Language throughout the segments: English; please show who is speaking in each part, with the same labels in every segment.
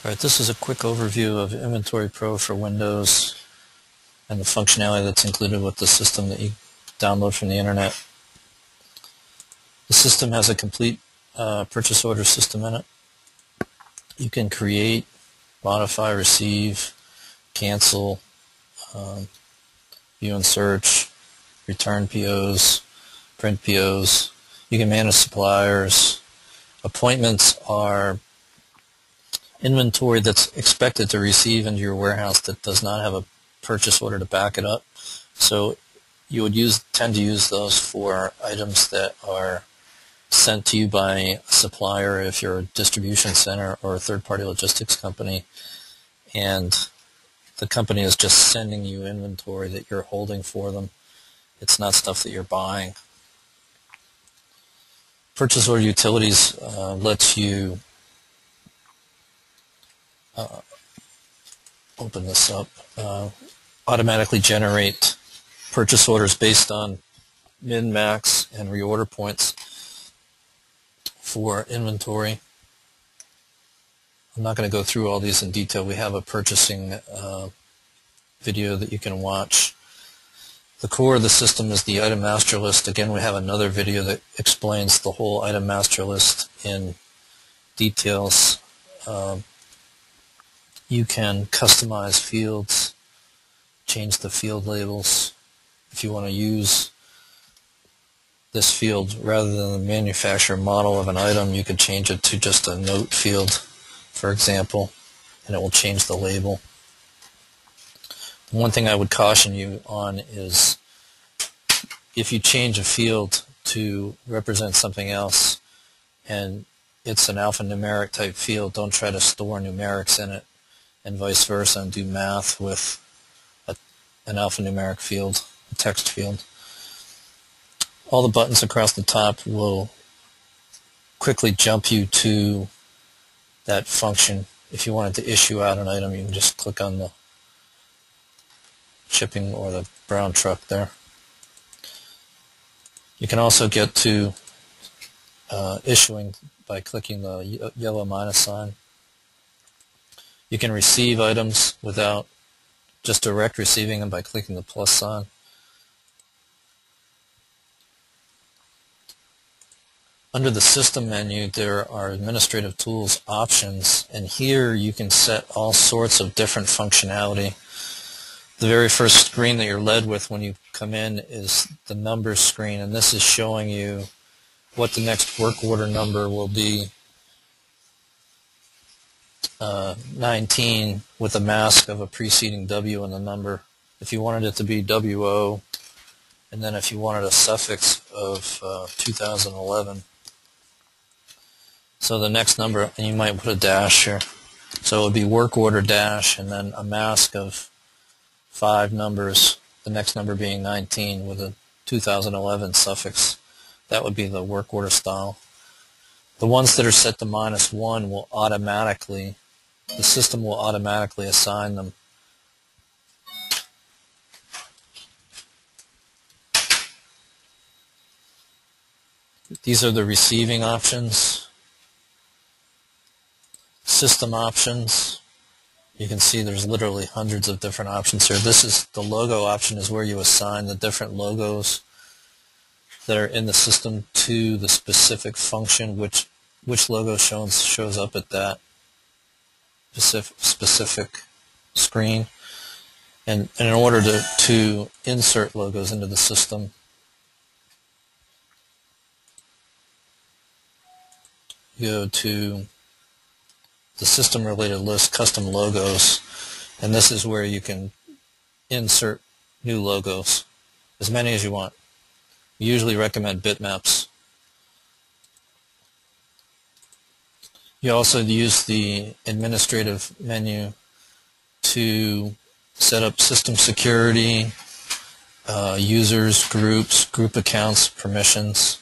Speaker 1: Alright, this is a quick overview of Inventory Pro for Windows and the functionality that's included with the system that you download from the internet. The system has a complete purchase order system in it. You can create, modify, receive, cancel, view and search, return POs, print POs. You can manage suppliers. Appointments are inventory that's expected to receive into your warehouse that does not have a purchase order to back it up. So you would tend to use those for items that are sent to you by a supplier if you're a distribution center or a third-party logistics company, and the company is just sending you inventory that you're holding for them. It's not stuff that you're buying. Purchase order utilities lets you open this up, automatically generate purchase orders based on min, max, and reorder points for inventory. I'm not going to go through all these in detail. We have a purchasing video that you can watch. The core of the system is the item master list. Again, we have another video that explains the whole item master list in details. You can customize fields, change the field labels. If you want to use this field rather than the manufacturer model of an item, you could change it to just a note field, for example, and it will change the label. One thing I would caution you on is if you change a field to represent something else and it's an alphanumeric type field, don't try to store numerics in it, and vice versa, and do math with an alphanumeric field, a text field. All the buttons across the top will quickly jump you to that function. If you wanted to issue out an item, you can just click on the shipping or the brown truck there. You can also get to issuing by clicking the yellow minus sign. You can receive items without just direct receiving them by clicking the plus sign. Under the System menu, there are Administrative Tools options, and here you can set all sorts of different functionality. The very first screen that you're led with when you come in is the numbers screen, and this is showing you what the next work order number will be. 19 with a mask of a preceding W in the number. If you wanted it to be WO, and then if you wanted a suffix of 2011. So the next number, and you might put a dash here. So it would be work order dash and then a mask of 5 numbers, the next number being 19 with a 2011 suffix. That would be the work order style. The ones that are set to -1 will automatically, the system will automatically assign them. These are the receiving options. System options. You can see there's literally hundreds of different options here. This is the logo option, is where you assign the different logos that are in the system to the specific function, which logo shows up at that specific screen. And in order to insert logos into the system, you go to the system related list, custom logos, and this is where you can insert new logos, as many as you want. We usually recommend bitmaps. You also use the administrative menu to set up system security, users, groups, group accounts, permissions.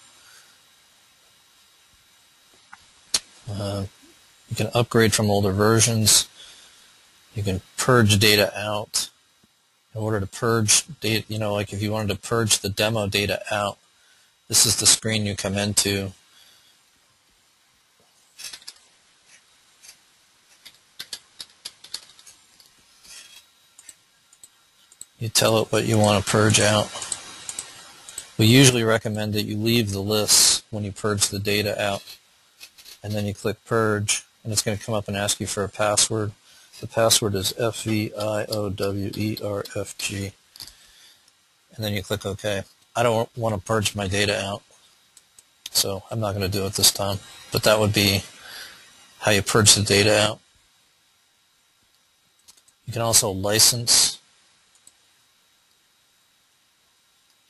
Speaker 1: You can upgrade from older versions. You can purge data out. In order to purge data, like if you wanted to purge the demo data out, this is the screen you come into. You tell it what you want to purge out. We usually recommend that you leave the lists when you purge the data out, and then you click purge, and it's going to come up and ask you for a password. The password is FVIOWERFG, and then you click OK. I don't want to purge my data out, so I'm not going to do it this time, but that would be how you purge the data out. You can also license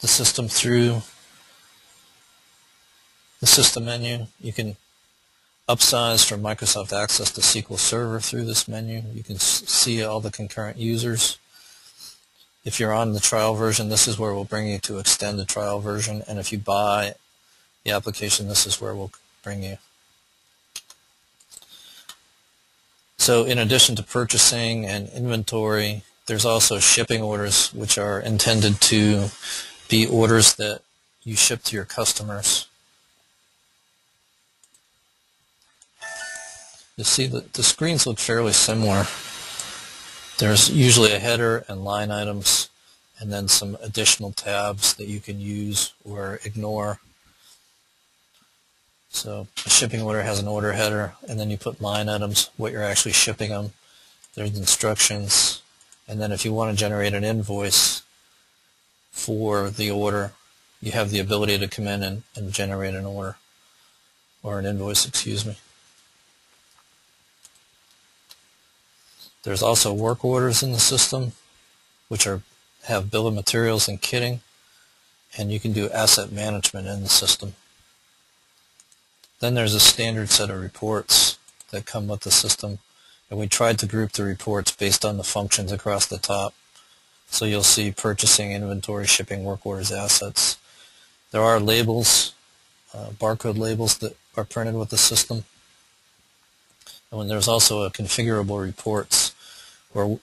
Speaker 1: the system through the system menu. You can upsize from Microsoft Access to SQL Server through this menu. You can see all the concurrent users. If you're on the trial version, this is where we'll bring you to extend the trial version, and if you buy the application, this is where we'll bring you. So in addition to purchasing and inventory, there's also shipping orders, which are intended to be orders that you ship to your customers. You see that the screens look fairly similar. There's usually a header and line items, and then some additional tabs that you can use or ignore. So a shipping order has an order header, and then you put line items, what you're actually shipping them. There's instructions, and then if you want to generate an invoice for the order, you have the ability to come in and generate an order, or an invoice, excuse me. There's also work orders in the system, which have bill of materials and kitting, and you can do asset management in the system. Then there's a standard set of reports that come with the system, and we tried to group the reports based on the functions across the top. So you'll see purchasing, inventory, shipping, work orders, assets. There are labels, barcode labels that are printed with the system. And when there's also a configurable reports where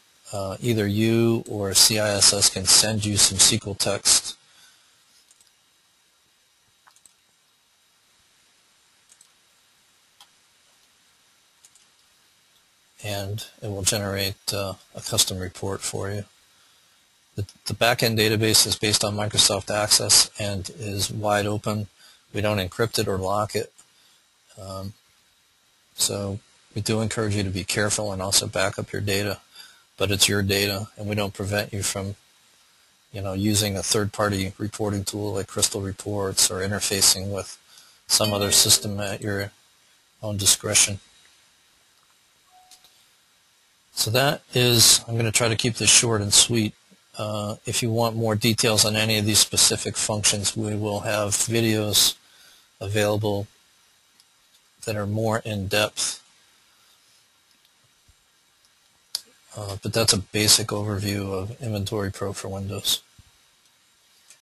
Speaker 1: either you or CISS can send you some SQL text. And it will generate a custom report for you. The backend database is based on Microsoft Access and is wide open. We don't encrypt it or lock it. So we do encourage you to be careful and also back up your data, but it's your data, and we don't prevent you from using a third-party reporting tool like Crystal Reports or interfacing with some other system at your own discretion. So that is, I'm going to try to keep this short and sweet. If you want more details on any of these specific functions, we will have videos available that are more in-depth. But that's a basic overview of Inventory Pro for Windows.